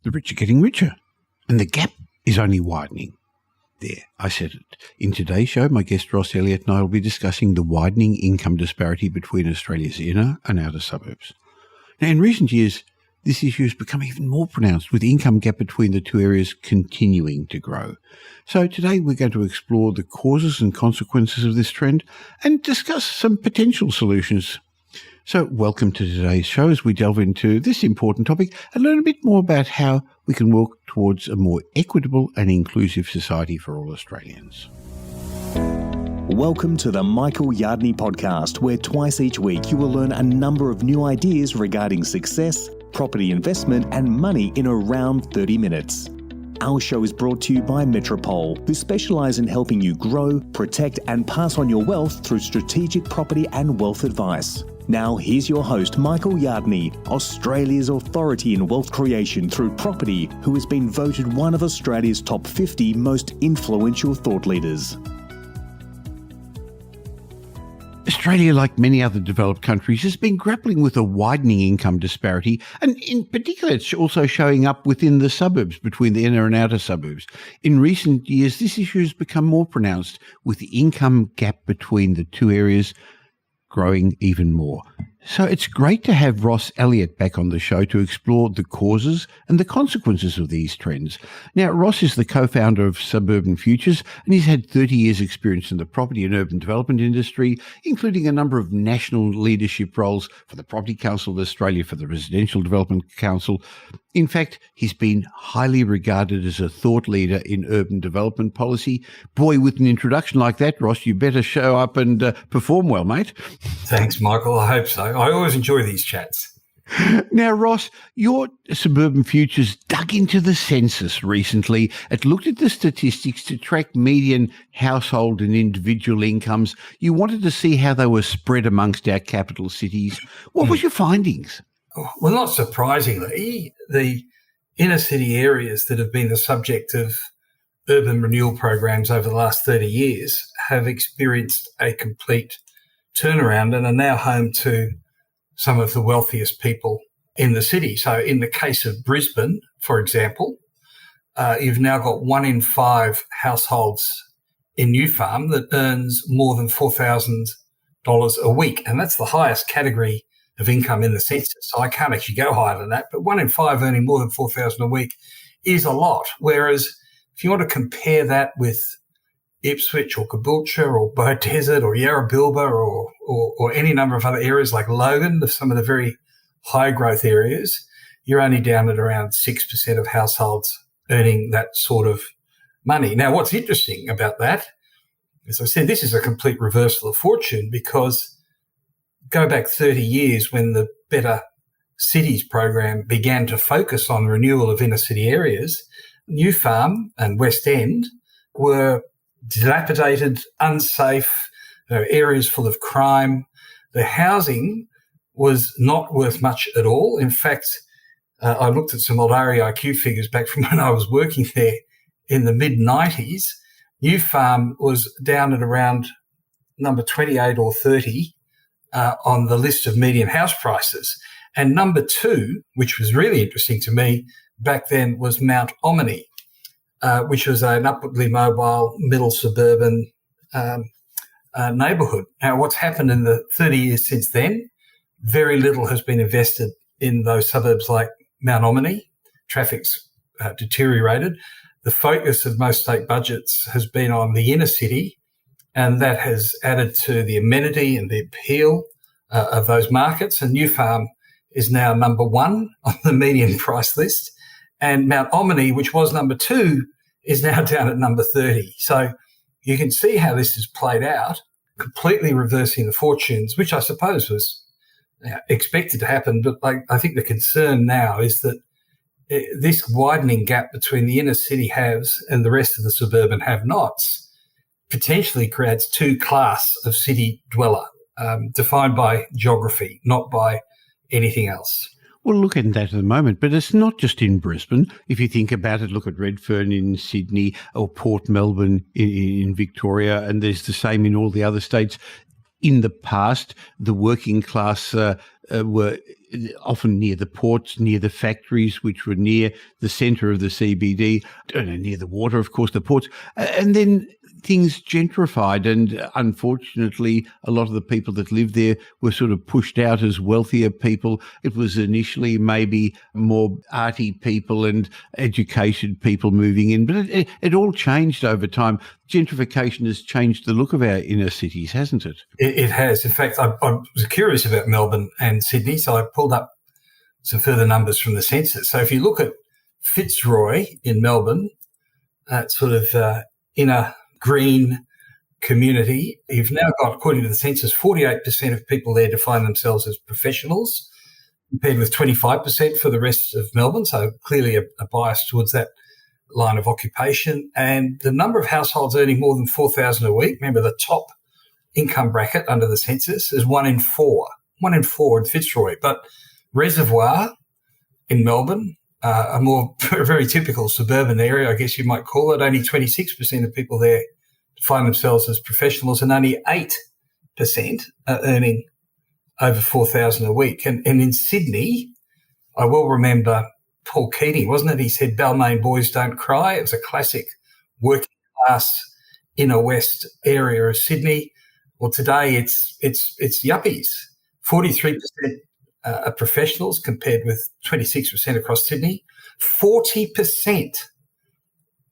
The rich are getting richer, and the gap is only widening. There, I said it. In today's show, my guest Ross Elliot and I will be discussing the widening income disparity between Australia's inner and outer suburbs. Now, in recent years, this issue has become even more pronounced, with the income gap between the two areas continuing to grow. So today we're going to explore the causes and consequences of this trend and discuss some potential solutions. So welcome to today's show as we delve into this important topic and learn a bit more about how we can work towards a more equitable and inclusive society for all Australians. Welcome to the Michael Yardney podcast, where twice each week you will learn a number of new ideas regarding success, property investment and money in around 30 minutes. Our show is brought to you by Metropole, who specialise in helping you grow, protect and pass on your wealth through strategic property and wealth advice. Now here's your host, Michael Yardney, Australia's authority in wealth creation through property, who has been voted one of Australia's top 50 most influential thought leaders. Australia, like many other developed countries, has been grappling with a widening income disparity, and in particular it's also showing up within the suburbs, between the inner and outer suburbs. In recent years, this issue has become more pronounced, with the income gap between the two areas growing even more. So it's great to have Ross Elliot back on the show to explore the causes and the consequences of these trends. Now, Ross is the co-founder of Suburban Futures, and he's had 30 years' experience in the property and urban development industry, including a number of national leadership roles for the Property Council of Australia, for the Residential Development Council. In fact, he's been highly regarded as a thought leader in urban development policy. Boy, with an introduction like that, Ross, you better show up and perform well, mate. Thanks, Michael. I hope so. I always enjoy these chats. Now, Ross, your Suburban Futures dug into the census recently. It looked at the statistics to track median household and individual incomes. You wanted to see how they were spread amongst our capital cities. What was your findings? Well, not surprisingly, the inner city areas that have been the subject of urban renewal programs over the last 30 years have experienced a complete turnaround and are now home to some of the wealthiest people in the city. So in the case of Brisbane, for example, you've now got 1 in 5 households in New Farm that earns more than $4,000 a week. And that's the highest category of income in the census. So I can't actually go higher than that. But 1 in 5 earning more than $4,000 a week is a lot. Whereas if you want to compare that with Ipswich or Caboolture or Beaudesert or Yarrabilba or any number of other areas like Logan, some of the very high growth areas, you're only down at around 6% of households earning that sort of money. Now, what's interesting about that, as I said, this is a complete reversal of fortune, because go back 30 years when the Better Cities program began to focus on renewal of inner city areas, New Farm and West End were dilapidated, unsafe, areas full of crime. The housing was not worth much at all. In fact, I looked at some old REIQ figures back from when I was working there in the mid-90s. New Farm was down at around number 28 or 30 on the list of median house prices. And number 2, which was really interesting to me back then, was Mount Omni, which was an upwardly mobile middle suburban neighbourhood. Now, what's happened in the 30 years since then? Very little has been invested in those suburbs like Mount Omni. Traffic's deteriorated. The focus of most state budgets has been on the inner city, and that has added to the amenity and the appeal of those markets. And New Farm is now number 1 on the median price list. And Mount Omni, which was number 2, is now down at number 30. So you can see how this has played out, completely reversing the fortunes, which I suppose was expected to happen. But I think the concern now is that this widening gap between the inner city haves and the rest of the suburban have-nots potentially creates 2 class of city dweller, defined by geography, not by anything else. We'll look at that at the moment, but it's not just in Brisbane. If you think about it, look at Redfern in Sydney or Port Melbourne in Victoria, and there's the same in all the other states. In the past, the working class were often near the ports, near the factories, which were near the centre of the CBD, near the water, of course, the ports. And then things gentrified, and unfortunately, a lot of the people that lived there were sort of pushed out as wealthier people. It was initially maybe more arty people and educated people moving in, but it all changed over time. Gentrification has changed the look of our inner cities, hasn't it? It has. In fact, I was curious about Melbourne and Sydney, so I pulled up some further numbers from the census. So if you look at Fitzroy in Melbourne, that sort of inner green community, you've now got, according to the census, 48% of people there define themselves as professionals, compared with 25% for the rest of Melbourne, so clearly a bias towards that line of occupation. And the number of households earning more than $4,000 a week, remember the top income bracket under the census, is 1 in 4. 1 in 4 in Fitzroy. But Reservoir in Melbourne, a very typical suburban area, I guess you might call it, only 26% of people there define themselves as professionals, and only 8% are earning over $4,000 a week. And in Sydney, I will remember Paul Keating, wasn't it? He said, Balmain boys don't cry. It was a classic working class inner west area of Sydney. Well, today it's yuppies. 43% are professionals compared with 26% across Sydney. 40%,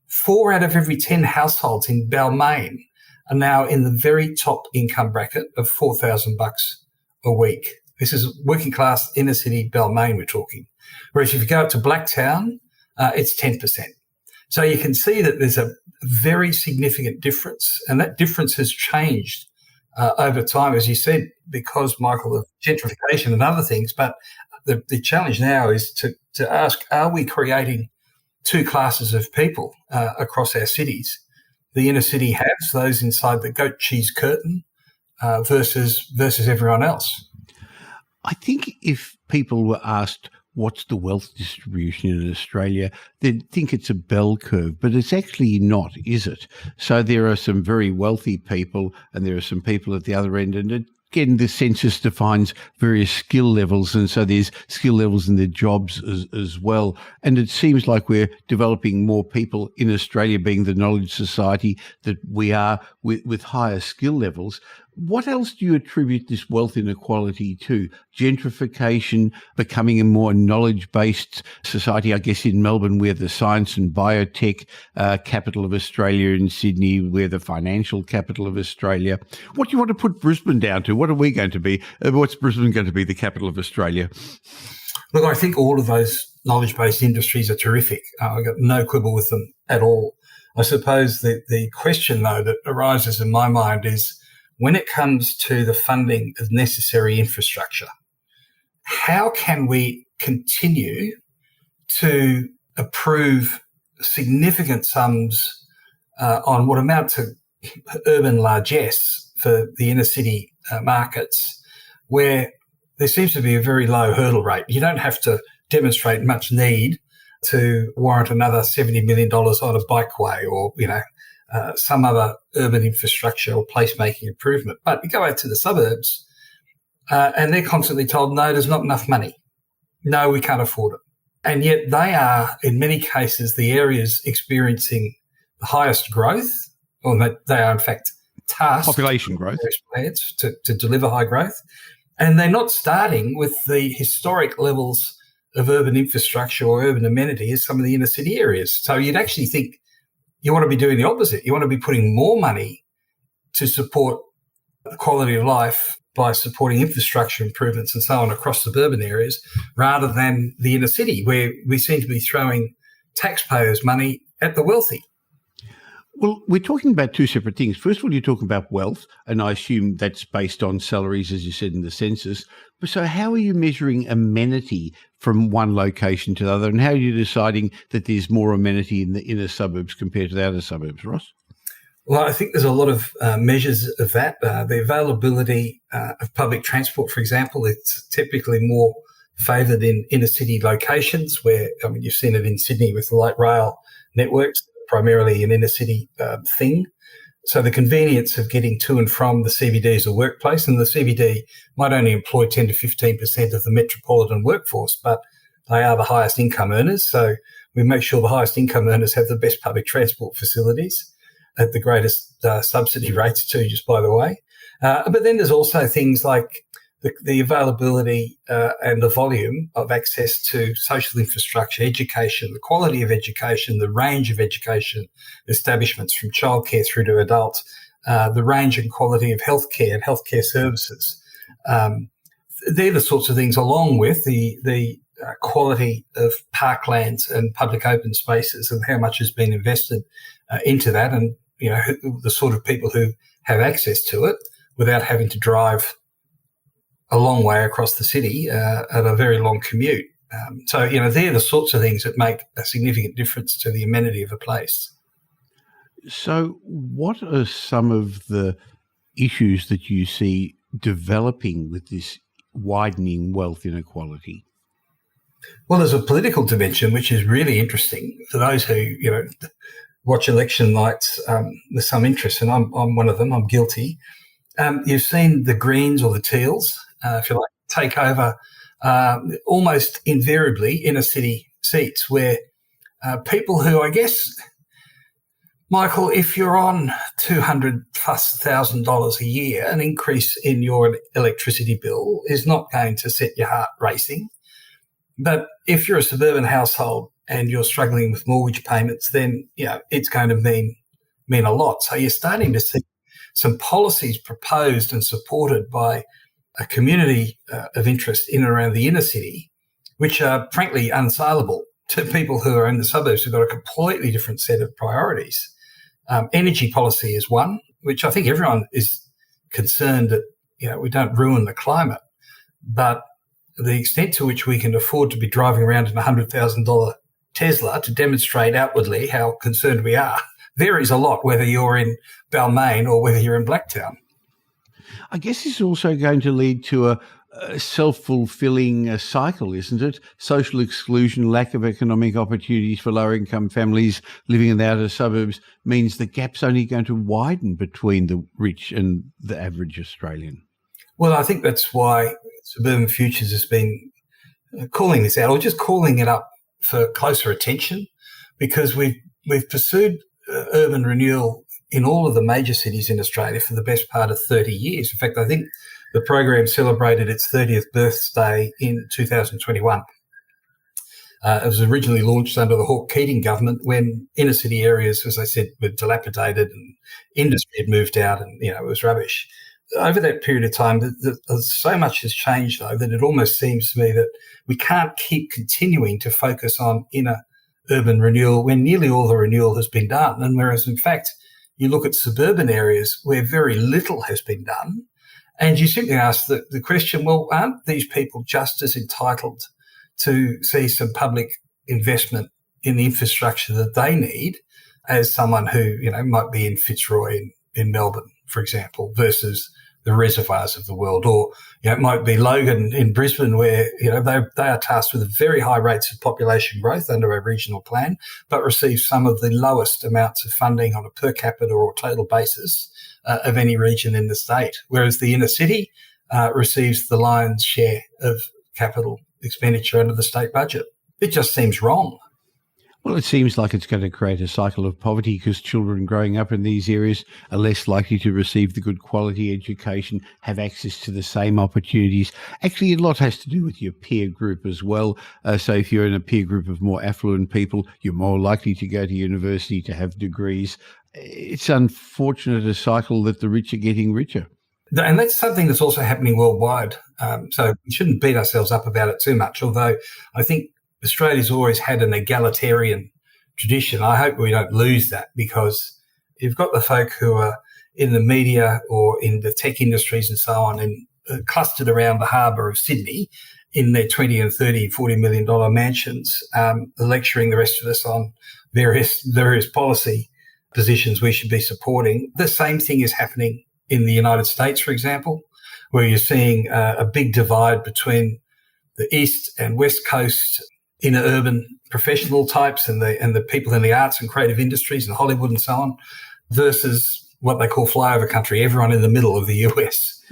4 out of every 10 households in Balmain are now in the very top income bracket of $4,000 a week. This is working class inner city Balmain we're talking. Whereas if you go up to Blacktown, it's 10%. So you can see that there's a very significant difference, and that difference has changed over time, as you said, because, Michael, of gentrification and other things. But the challenge now is to ask, are we creating two classes of people across our cities? The inner city haves, those inside the goat cheese curtain, versus everyone else. I think if people were asked what's the wealth distribution in Australia, they'd think it's a bell curve, but it's actually not, is it? So there are some very wealthy people and there are some people at the other end, and again, the census defines various skill levels, and so there's skill levels in the jobs as well. And it seems like we're developing more people in Australia, being the knowledge society that we are, with higher skill levels. What else do you attribute this wealth inequality to? Gentrification, becoming a more knowledge-based society, I guess in Melbourne we're the science and biotech capital of Australia, in Sydney we're the financial capital of Australia. What do you want to put Brisbane down to? What are we going to be? What's Brisbane going to be, the capital of Australia? Look, I think all of those knowledge-based industries are terrific. I've got no quibble with them at all. I suppose the question, though, that arises in my mind is, when it comes to the funding of necessary infrastructure, how can we continue to approve significant sums on what amount to urban largesse for the inner city markets, where there seems to be a very low hurdle rate? You don't have to demonstrate much need to warrant another $70 million on a bikeway or, some other urban infrastructure or placemaking improvement. But you go out to the suburbs and they're constantly told, no, there's not enough money. No, we can't afford it. And yet they are, in many cases, the areas experiencing the highest growth, or they are, in fact, tasked population growth plans to deliver high growth. And they're not starting with the historic levels of urban infrastructure or urban amenity as some of the inner city areas. So you'd actually think you want to be doing the opposite. You want to be putting more money to support the quality of life by supporting infrastructure improvements and so on across suburban areas, rather than the inner city, where we seem to be throwing taxpayers' money at the wealthy. Well, we're talking about two separate things. First of all, you're talking about wealth, and I assume that's based on salaries, as you said, in the census. So how are you measuring amenity from one location to the other, and how are you deciding that there's more amenity in the inner suburbs compared to the outer suburbs, Ross? Well, I think there's a lot of measures of that. The availability of public transport, for example, it's typically more favoured in inner city locations where, you've seen it in Sydney with the light rail networks, primarily an inner city thing. So the convenience of getting to and from the CBD as a workplace, and the CBD might only employ 10 to 15% of the metropolitan workforce, but they are the highest income earners. So we make sure the highest income earners have the best public transport facilities at the greatest subsidy rates too, just by the way. But then there's also things like the availability and the volume of access to social infrastructure, education, the quality of education, the range of education establishments from childcare through to adult, the range and quality of healthcare and healthcare services. They're the sorts of things, along with the quality of parklands and public open spaces and how much has been invested into that, and the sort of people who have access to it without having to drive a long way across the city at a very long commute. So they're the sorts of things that make a significant difference to the amenity of a place. So what are some of the issues that you see developing with this widening wealth inequality? Well, there's a political dimension which is really interesting for those who watch election nights with some interest, and I'm one of them. I'm guilty. You've seen the Greens or the Teals, if you like, take over almost invariably inner city seats where people who, I guess, Michael, if you're on $200,000+ a year, an increase in your electricity bill is not going to set your heart racing. But if you're a suburban household and you're struggling with mortgage payments, then it's going to mean a lot. So you're starting to see some policies proposed and supported by a community of interest in and around the inner city, which are frankly unsaleable to people who are in the suburbs who've got a completely different set of priorities. Energy policy is one, which I think everyone is concerned that we don't ruin the climate, but the extent to which we can afford to be driving around in a $100,000 Tesla to demonstrate outwardly how concerned we are varies a lot, whether you're in Balmain or whether you're in Blacktown. I guess it's also going to lead to a self-fulfilling cycle, isn't it? Social exclusion, lack of economic opportunities for lower-income families living in the outer suburbs means the gap's only going to widen between the rich and the average Australian. Well, I think that's why Suburban Futures has been calling this out, or just calling it up for closer attention, because we've pursued urban renewal in all of the major cities in Australia for the best part of 30 years. In fact, I think the program celebrated its 30th birthday in 2021. It was originally launched under the Hawke-Keating government when inner city areas, as I said, were dilapidated and industry had moved out and, it was rubbish. Over that period of time, so much has changed, though, that it almost seems to me that we can't keep continuing to focus on inner urban renewal when nearly all the renewal has been done. And whereas, in fact, you look at suburban areas where very little has been done, and you simply ask the question, well, aren't these people just as entitled to see some public investment in the infrastructure that they need as someone who, might be in Fitzroy in Melbourne, for example, versus the reservoirs of the world, or it might be Logan in Brisbane, where they are tasked with very high rates of population growth under our regional plan, but receive some of the lowest amounts of funding on a per capita or total basis of any region in the state, whereas the inner city receives the lion's share of capital expenditure under the state budget. It just seems wrong. Well, it seems like it's going to create a cycle of poverty because children growing up in these areas are less likely to receive the good quality education, have access to the same opportunities. Actually, a lot has to do with your peer group as well. So if you're in a peer group of more affluent people, you're more likely to go to university, to have degrees. It's unfortunate, a cycle that the rich are getting richer. And that's something that's also happening worldwide. So we shouldn't beat ourselves up about it too much, although I think Australia's always had an egalitarian tradition. I hope we don't lose that, because you've got the folk who are in the media or in the tech industries and so on, and clustered around the harbour of Sydney in their $20 and $30, $40 million mansions, lecturing the rest of us on various policy positions we should be supporting. The same thing is happening in the United States, for example, where you're seeing a big divide between the East and West Coast inner urban professional types and the people in the arts and creative industries and Hollywood and so on, versus what they call flyover country, everyone in the middle of the US.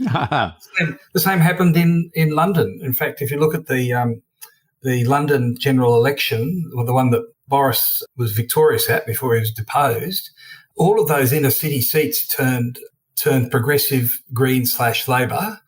And the same happened in London. In fact, if you look at the London general election, or the one that Boris was victorious at before he was deposed, all of those inner city seats turned progressive Green/Labor,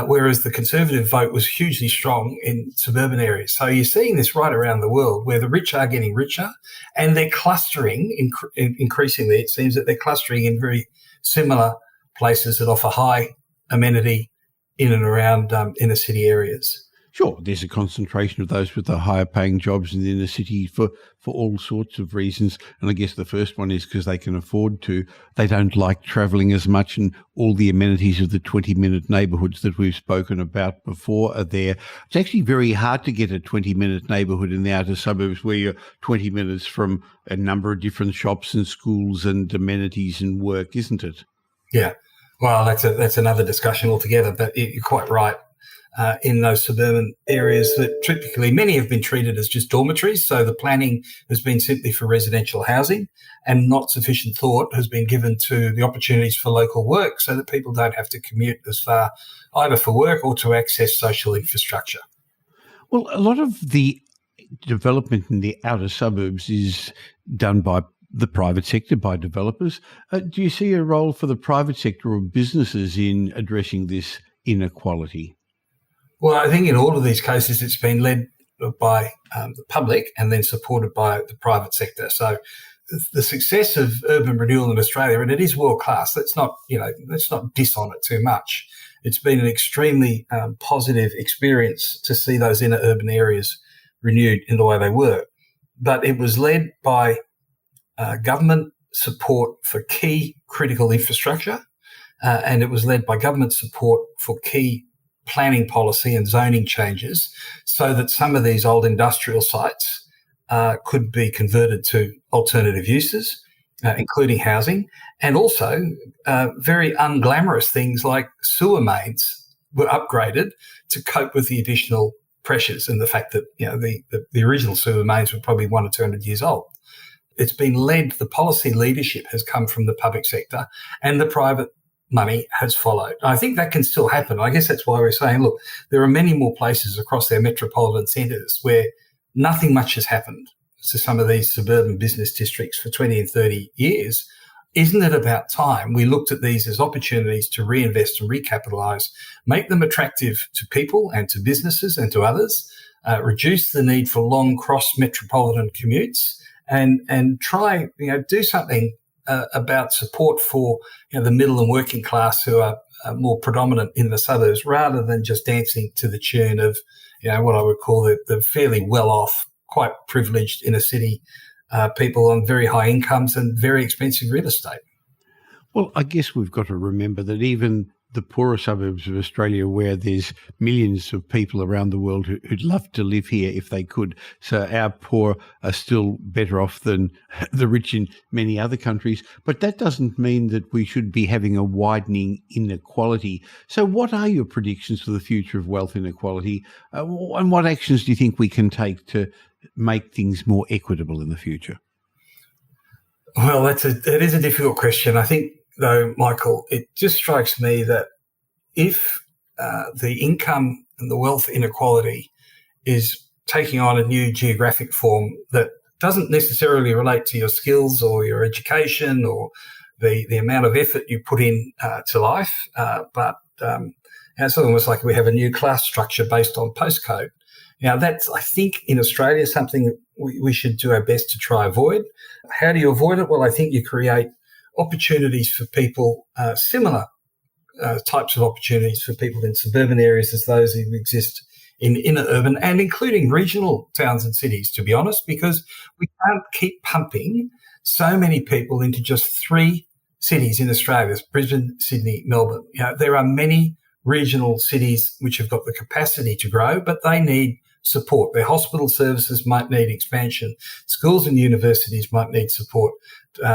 whereas the Conservative vote was hugely strong in suburban areas. So you're seeing this right around the world, where the rich are getting richer, and they're clustering, increasingly it seems that they're clustering in very similar places that offer high amenity in and around inner city areas. Sure, there's a concentration of those with the higher paying jobs in the inner city for all sorts of reasons. And I guess the first one is because they can afford to. They don't like travelling as much, and all the amenities of the 20-minute neighbourhoods that we've spoken about before are there. It's actually very hard to get a 20-minute neighbourhood in the outer suburbs where you're 20 minutes from a number of different shops and schools and amenities and work, isn't it? Yeah. Well, that's another discussion altogether, but you're quite right. In those suburban areas that typically many have been treated as just dormitories. So the planning has been simply for residential housing, and not sufficient thought has been given to the opportunities for local work so that people don't have to commute as far either for work or to access social infrastructure. Well, a lot of the development in the outer suburbs is done by the private sector, by developers. Do you see a role for the private sector or businesses in addressing this inequality? Well, I think in all of these cases, it's been led by the public and then supported by the private sector. So the success of urban renewal in Australia, and it is world class. Let's not diss on it too much. It's been an extremely positive experience to see those inner urban areas renewed in the way they were. But it was led by government support for key critical infrastructure, and it was led by government support for key planning policy and zoning changes so that some of these old industrial sites could be converted to alternative uses, including housing, and also very unglamorous things like sewer mains were upgraded to cope with the additional pressures and the fact that the original sewer mains were probably 100 or 200 years old. It's been led, the policy leadership has come from the public sector, and the private money has followed. I think that can still happen. I guess that's why we're saying, look, there are many more places across our metropolitan centres where nothing much has happened to some of these suburban business districts for 20 and 30 years. Isn't it about time we looked at these as opportunities to reinvest and recapitalise, make them attractive to people and to businesses and to others, reduce the need for long cross-metropolitan commutes, and try, do something about support for the middle and working class who are more predominant in the suburbs, rather than just dancing to the tune of what I would call the fairly well-off, quite privileged inner city people on very high incomes and very expensive real estate. Well, I guess we've got to remember that even the poorer suburbs of Australia, where there's millions of people around the world who'd love to live here if they could. So our poor are still better off than the rich in many other countries. But that doesn't mean that we should be having a widening inequality. So what are your predictions for the future of wealth inequality? And what actions do you think we can take to make things more equitable in the future? Well, that is a difficult question. I think, though, Michael, it just strikes me that if the income and the wealth inequality is taking on a new geographic form that doesn't necessarily relate to your skills or your education or the amount of effort you put in to life, but it's almost like we have a new class structure based on postcode. Now, that's, I think, in Australia, something that we should do our best to try avoid. How do you avoid it? Well, I think you create opportunities for people, similar types of opportunities for people in suburban areas as those that exist in inner urban and including regional towns and cities, to be honest, because we can't keep pumping so many people into just 3 cities in Australia, Brisbane, Sydney, Melbourne. There are many regional cities which have got the capacity to grow, but they need support. Their hospital services might need expansion. Schools and universities might need support.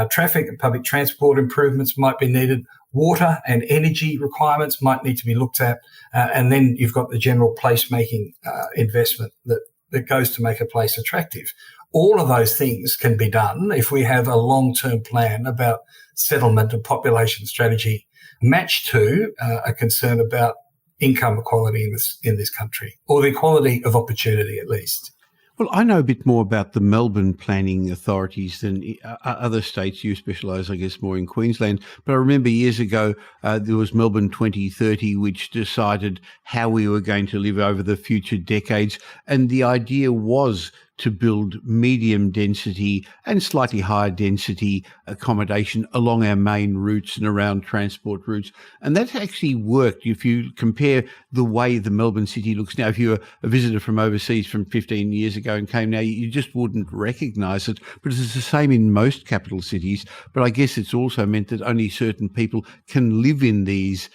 Traffic and public transport improvements might be needed. Water and energy requirements might need to be looked at. And then you've got the general placemaking investment that goes to make a place attractive. All of those things can be done if we have a long-term plan about settlement and population strategy matched to a concern about income equality in this country, or the equality of opportunity at least. Well, I know a bit more about the Melbourne planning authorities than other states. You specialise, I guess, more in Queensland. But I remember years ago there was Melbourne 2030, which decided how we were going to live over the future decades. And the idea was to build medium density and slightly higher density accommodation along our main routes and around transport routes. And that's actually worked. If you compare the way the Melbourne city looks now, if you were a visitor from overseas from 15 years ago and came now, you just wouldn't recognise it. But it's the same in most capital cities. But I guess it's also meant that only certain people can live in this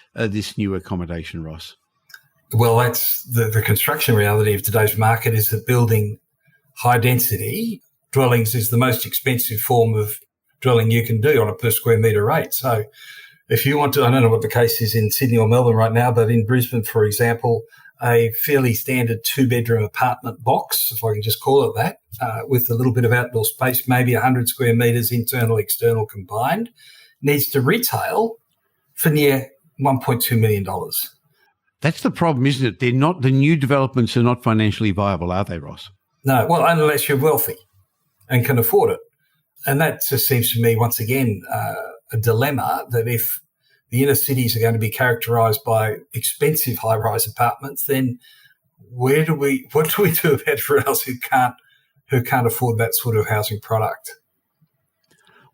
new accommodation, Ross. Well, that's the construction reality of today's market, is that building high-density dwellings is the most expensive form of dwelling you can do on a per square metre rate. So if you want to, I don't know what the case is in Sydney or Melbourne right now, but in Brisbane, for example, a fairly standard two-bedroom apartment box, if I can just call it that, with a little bit of outdoor space, maybe 100 square metres internal, external combined, needs to retail for near $1.2 million. That's the problem, isn't it? The new developments are not financially viable, are they, Ross? No, well, unless you're wealthy and can afford it. And that just seems to me, once again, a dilemma, that if the inner cities are going to be characterised by expensive high-rise apartments, then what do we do about everyone else who can't afford that sort of housing product?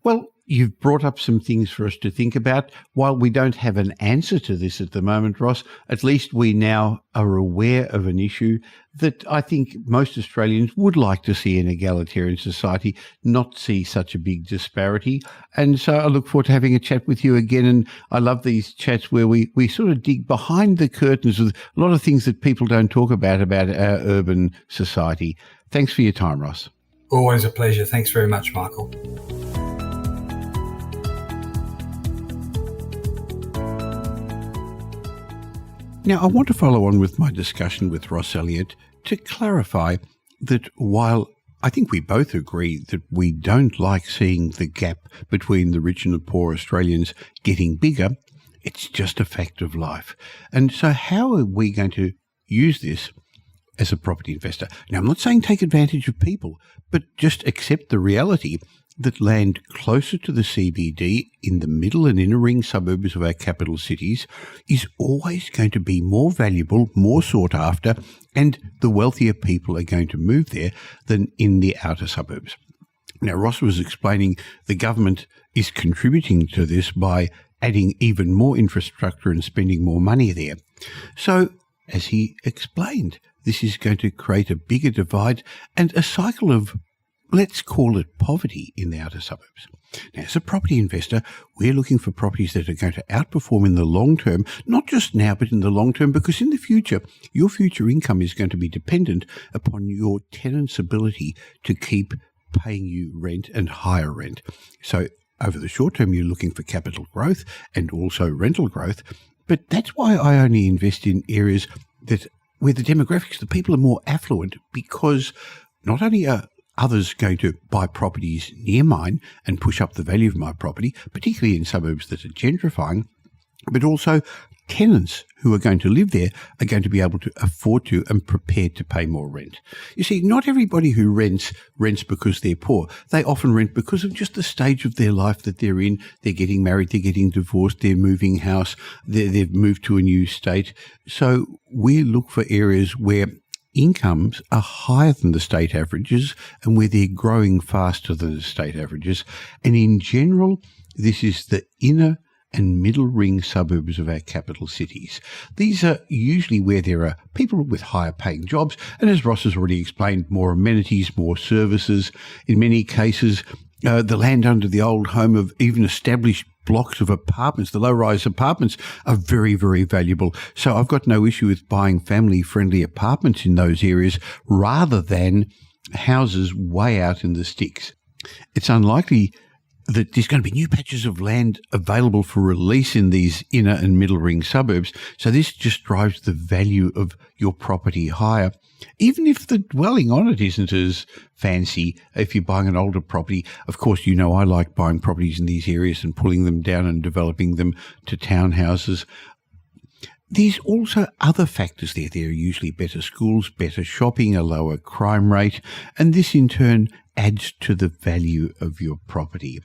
Well, you've brought up some things for us to think about. While we don't have an answer to this at the moment, Ross, at least we now are aware of an issue that I think most Australians would like to see in egalitarian society, not see such a big disparity. And so I look forward to having a chat with you again. And I love these chats where we sort of dig behind the curtains with a lot of things that people don't talk about our urban society. Thanks for your time, Ross. Always a pleasure. Thanks very much, Michael. Now, I want to follow on with my discussion with Ross Elliot to clarify that while I think we both agree that we don't like seeing the gap between the rich and the poor Australians getting bigger, it's just a fact of life. And so how are we going to use this as a property investor? Now, I'm not saying take advantage of people, but just accept the reality that land closer to the CBD in the middle and inner ring suburbs of our capital cities is always going to be more valuable, more sought after, and the wealthier people are going to move there than in the outer suburbs. Now, Ross was explaining the government is contributing to this by adding even more infrastructure and spending more money there. So, as he explained, this is going to create a bigger divide and a cycle of, let's call it, poverty in the outer suburbs. Now, as a property investor, we're looking for properties that are going to outperform in the long term, not just now, but in the long term, because in the future, your future income is going to be dependent upon your tenant's ability to keep paying you rent and higher rent. So over the short term, you're looking for capital growth and also rental growth. But that's why I only invest in areas where the demographics, the people are more affluent, because not only are others going to buy properties near mine and push up the value of my property, particularly in suburbs that are gentrifying, but also tenants who are going to live there are going to be able to afford to and prepared to pay more rent. You see, not everybody who rents because they're poor. They often rent because of just the stage of their life that they're in. They're getting married, they're getting divorced, they're moving house, they've moved to a new state. So we look for areas where incomes are higher than the state averages and where they're growing faster than the state averages. And in general, this is the inner and middle ring suburbs of our capital cities. These are usually where there are people with higher paying jobs, and as Ross has already explained, more amenities, more services. In many cases, the land under the old home of even established blocks of apartments, the low-rise apartments, are very, very valuable. So I've got no issue with buying family-friendly apartments in those areas rather than houses way out in the sticks. It's unlikely that there's going to be new patches of land available for release in these inner and middle ring suburbs. So this just drives the value of your property higher, even if the dwelling on it isn't as fancy. If you're buying an older property, of course, you know I like buying properties in these areas and pulling them down and developing them to townhouses. There's also other factors there. There are usually better schools, better shopping, a lower crime rate, and this in turn adds to the value of your property.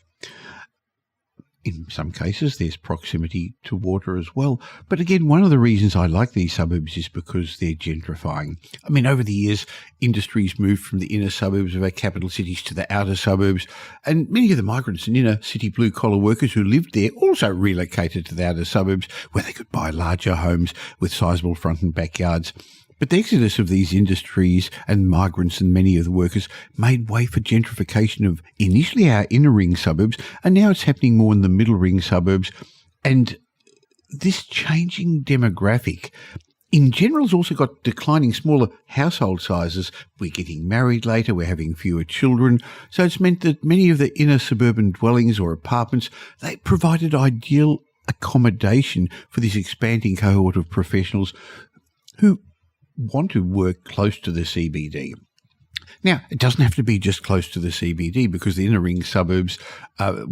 In some cases, there's proximity to water as well. But again, one of the reasons I like these suburbs is because they're gentrifying. I mean, over the years, industries moved from the inner suburbs of our capital cities to the outer suburbs, and many of the migrants and inner city blue-collar workers who lived there also relocated to the outer suburbs where they could buy larger homes with sizable front and backyards. But the exodus of these industries and migrants and many of the workers made way for gentrification of initially our inner ring suburbs, and now it's happening more in the middle ring suburbs. And this changing demographic in general has also got declining smaller household sizes. We're getting married later, we're having fewer children. So it's meant that many of the inner suburban dwellings or apartments, they provided ideal accommodation for this expanding cohort of professionals who want to work close to the CBD. Now, it doesn't have to be just close to the CBD, because the inner ring suburbs have,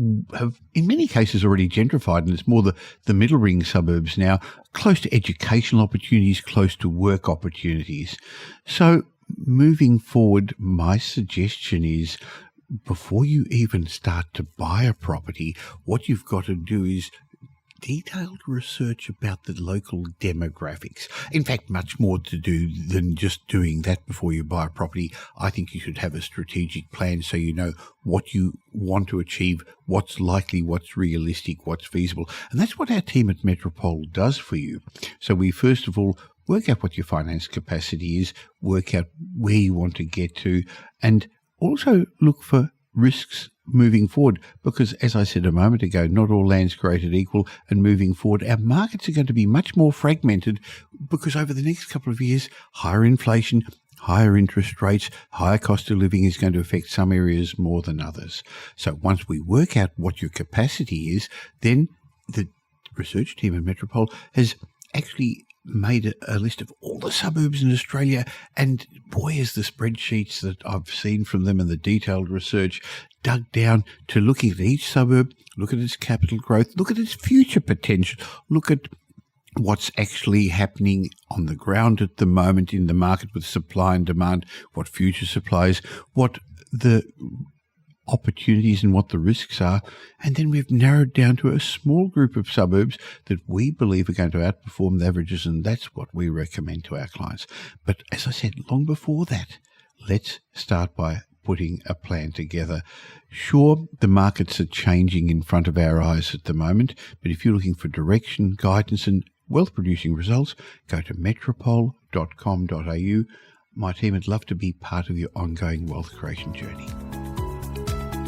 in many cases, already gentrified, and it's more the middle ring suburbs now, close to educational opportunities, close to work opportunities. So, moving forward, my suggestion is, before you even start to buy a property, what you've got to do is detailed research about the local demographics. In fact, much more to do than just doing that before you buy a property. I think you should have a strategic plan so you know what you want to achieve, what's likely, what's realistic, what's feasible. And that's what our team at Metropole does for you. So we first of all work out what your finance capacity is, work out where you want to get to, and also look for risks moving forward, because as I said a moment ago, not all land's created equal, and moving forward our markets are going to be much more fragmented, because over the next couple of years, higher inflation, higher interest rates, higher cost of living is going to affect some areas more than others. So once we work out what your capacity is, then the research team at Metropole has actually made a list of all the suburbs in Australia, and boy, is the spreadsheets that I've seen from them and the detailed research dug down to looking at each suburb, look at its capital growth, look at its future potential, look at what's actually happening on the ground at the moment in the market with supply and demand, what future supplies, what the opportunities and what the risks are, and then we've narrowed down to a small group of suburbs that we believe are going to outperform the averages, and that's what we recommend to our clients. But as I said, long before that, let's start by putting a plan together. Sure, the markets are changing in front of our eyes at the moment, but if you're looking for direction, guidance and wealth-producing results, go to metropole.com.au. My team would love to be part of your ongoing wealth creation journey.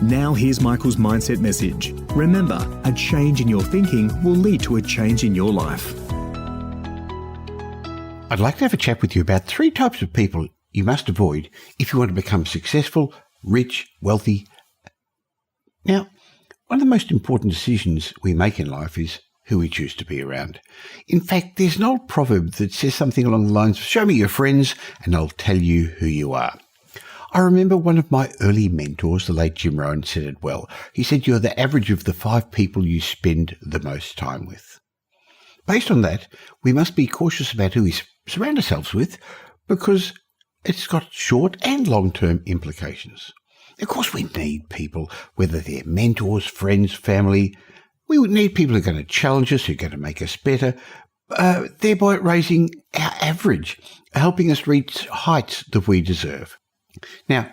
Now here's Michael's mindset message. Remember, a change in your thinking will lead to a change in your life. I'd like to have a chat with you about 3 types of people you must avoid if you want to become successful, rich, wealthy. Now, one of the most important decisions we make in life is who we choose to be around. In fact, there's an old proverb that says something along the lines of, show me your friends and I'll tell you who you are. I remember one of my early mentors, the late Jim Rohn, said it well. He said, you're the average of the 5 people you spend the most time with. Based on that, we must be cautious about who we surround ourselves with, because it's got short and long-term implications. Of course, we need people, whether they're mentors, friends, family. We would need people who are going to challenge us, who are going to make us better, thereby raising our average, helping us reach heights that we deserve. Now,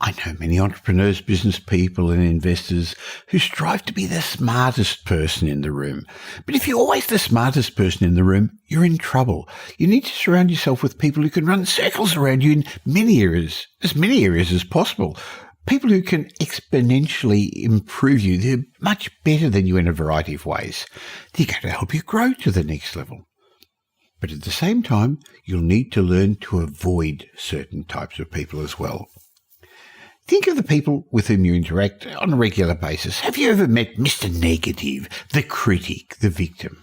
I know many entrepreneurs, business people and investors who strive to be the smartest person in the room. But if you're always the smartest person in the room, you're in trouble. You need to surround yourself with people who can run circles around you in many areas as possible. People who can exponentially improve you. They're much better than you in a variety of ways. They're going to help you grow to the next level. But at the same time, you'll need to learn to avoid certain types of people as well. Think of the people with whom you interact on a regular basis. Have you ever met Mr. Negative, the critic, the victim?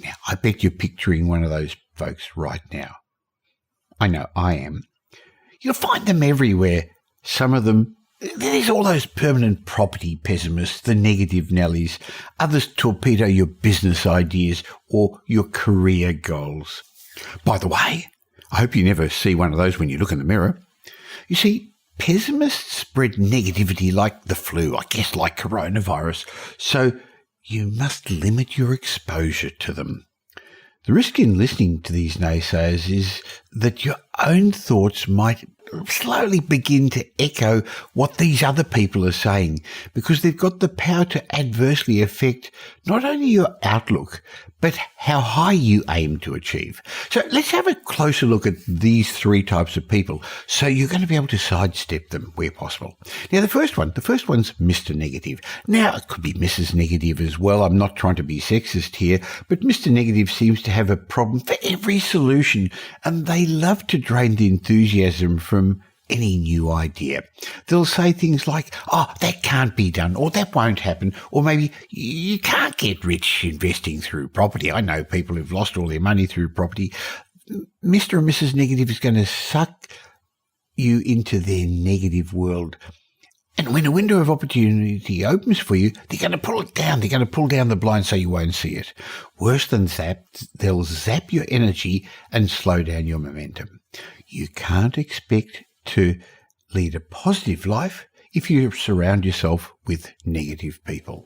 Now, I bet you're picturing one of those folks right now. I know I am. You'll find them everywhere. Some of them, there's all those permanent property pessimists, the negative Nellies. Others torpedo your business ideas or your career goals. By the way, I hope you never see one of those when you look in the mirror. You see, pessimists spread negativity like the flu, I guess like coronavirus, so you must limit your exposure to them. The risk in listening to these naysayers is that your own thoughts might slowly begin to echo what these other people are saying, because they've got the power to adversely affect not only your outlook, but how high you aim to achieve. So let's have a closer look at these three types of people, so you're going to be able to sidestep them where possible. Now, the first one's Mr. Negative. Now, it could be Mrs. Negative as well. I'm not trying to be sexist here, but Mr. Negative seems to have a problem for every solution, and they love to drain the enthusiasm from any new idea. They'll say things like, oh, that can't be done, or that won't happen, or maybe you can't get rich investing through property. I know people who've lost all their money through property. Mr. and Mrs. Negative is going to suck you into their negative world. And when a window of opportunity opens for you, they're going to pull it down. They're going to pull down the blind so you won't see it. Worse than that, they'll zap your energy and slow down your momentum. You can't expect to lead a positive life if you surround yourself with negative people.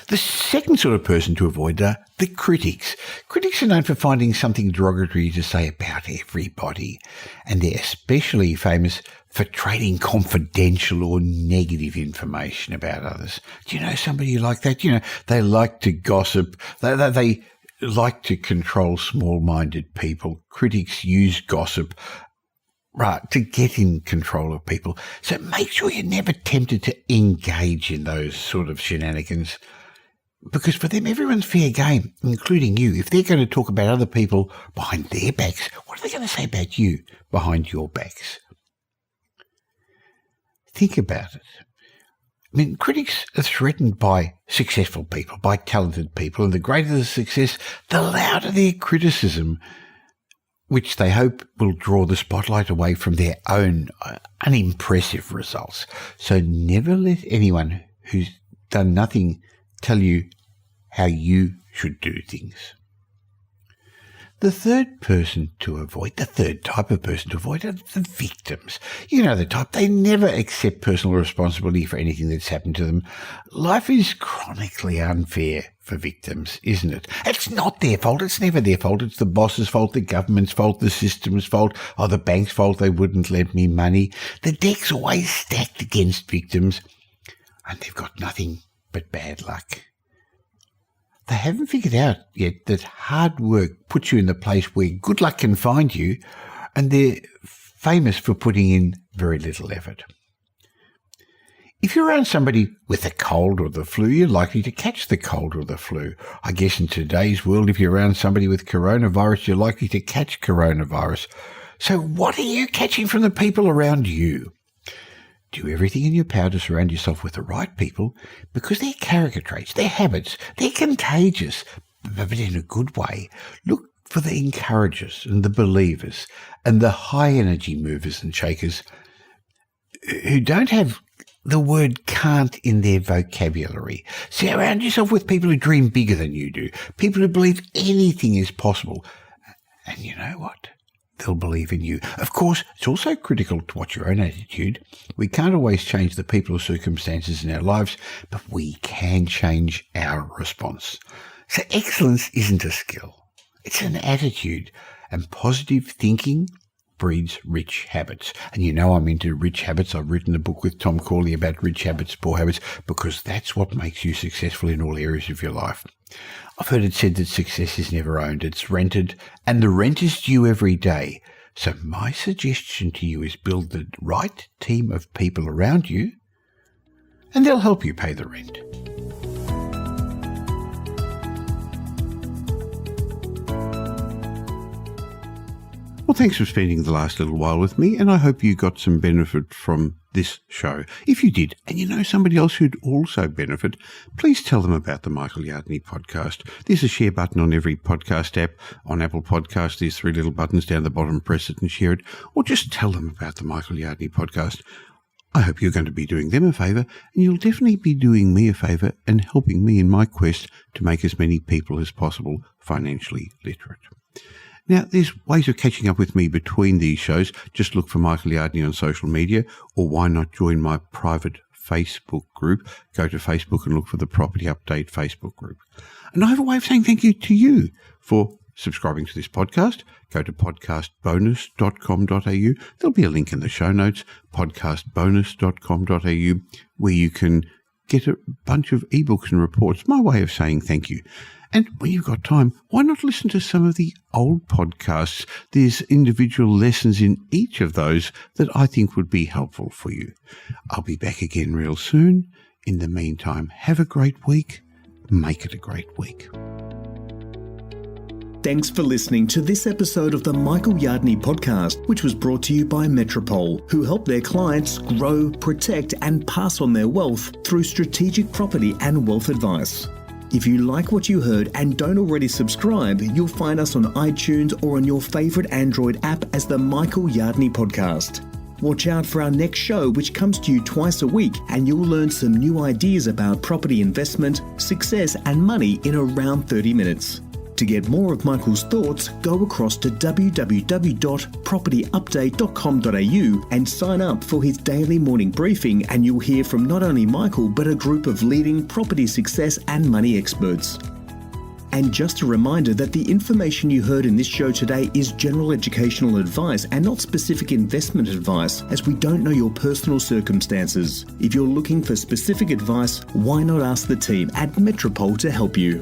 The second sort of person to avoid are the critics. Critics are known for finding something derogatory to say about everybody, and they're especially famous for trading confidential or negative information about others. Do you know somebody like that? You know, they like to gossip. They like to control small-minded people. Critics use gossip to get in control of people. So make sure you're never tempted to engage in those sort of shenanigans, because for them, everyone's fair game, including you. If they're going to talk about other people behind their backs, what are they going to say about you behind your backs? Think about it. I mean, critics are threatened by successful people, by talented people, and the greater the success, the louder their criticism, which they hope will draw the spotlight away from their own unimpressive results. So never let anyone who's done nothing tell you how you should do things. The third type of person to avoid are the victims. You know the type. They never accept personal responsibility for anything that's happened to them. Life is chronically unfair for victims, isn't it? It's not their fault. It's never their fault. It's the boss's fault, the government's fault, the system's fault, or the bank's fault they wouldn't lend me money. The deck's always stacked against victims, and they've got nothing but bad luck. They haven't figured out yet that hard work puts you in the place where good luck can find you, and they're famous for putting in very little effort. If you're around somebody with a cold or the flu, you're likely to catch the cold or the flu. I guess in today's world, if you're around somebody with coronavirus, you're likely to catch coronavirus. So what are you catching from the people around you? Do everything in your power to surround yourself with the right people, because their character traits, their habits, they're contagious, but in a good way. Look for the encouragers and the believers and the high-energy movers and shakers who don't have the word can't in their vocabulary. Surround yourself with people who dream bigger than you do, people who believe anything is possible. And you know what? They'll believe in you. Of course, it's also critical to watch your own attitude. We can't always change the people or circumstances in our lives, but we can change our response. So excellence isn't a skill. It's an attitude, and positive thinking breeds rich habits. And you know I'm into rich habits. I've written a book with Tom Corley about rich habits, poor habits, because that's what makes you successful in all areas of your life. I've heard it said that success is never owned, it's rented, and the rent is due every day. So my suggestion to you is build the right team of people around you, and they'll help you pay the rent. Well, thanks for spending the last little while with me, and I hope you got some benefit from this show. If you did, and you know somebody else who'd also benefit, please tell them about the Michael Yardney podcast. There's a share button on every podcast app. On Apple Podcasts, there's 3 little buttons down the bottom. Press it and share it, or just tell them about the Michael Yardney podcast. I hope you're going to be doing them a favour, and you'll definitely be doing me a favour and helping me in my quest to make as many people as possible financially literate. Now, there's ways of catching up with me between these shows. Just look for Michael Yardney on social media, or why not join my private Facebook group? Go to Facebook and look for the Property Update Facebook group. And I have a way of saying thank you to you for subscribing to this podcast. Go to podcastbonus.com.au. There'll be a link in the show notes, podcastbonus.com.au, where you can get a bunch of ebooks and reports. My way of saying thank you. And when you've got time, why not listen to some of the old podcasts? There's individual lessons in each of those that I think would be helpful for you. I'll be back again real soon. In the meantime, have a great week. Make it a great week. Thanks for listening to this episode of the Michael Yardney podcast, which was brought to you by Metropole, who help their clients grow, protect, and pass on their wealth through strategic property and wealth advice. If you like what you heard and don't already subscribe, you'll find us on iTunes or on your favourite Android app as the Michael Yardney podcast. Watch out for our next show, which comes to you twice a week, and you'll learn some new ideas about property investment, success, and money in around 30 minutes. To get more of Michael's thoughts, go across to www.propertyupdate.com.au and sign up for his daily morning briefing, and you'll hear from not only Michael but a group of leading property success and money experts. And just a reminder that the information you heard in this show today is general educational advice and not specific investment advice, as we don't know your personal circumstances. If you're looking for specific advice, why not ask the team at Metropole to help you?